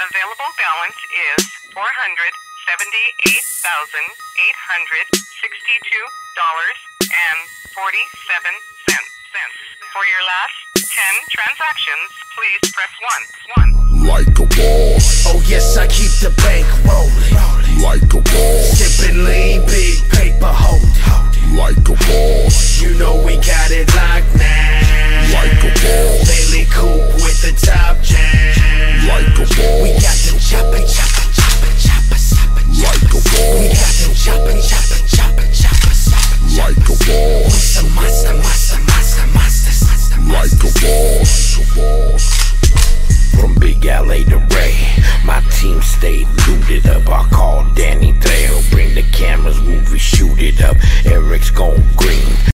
available balance is $478,862.47. For your last 10 transactions, please press 1. Like a boss. Oh yes, I keep the bank rolling. Like a boss. Sipping lean, big paper holding. Like a boss. You know we got it locked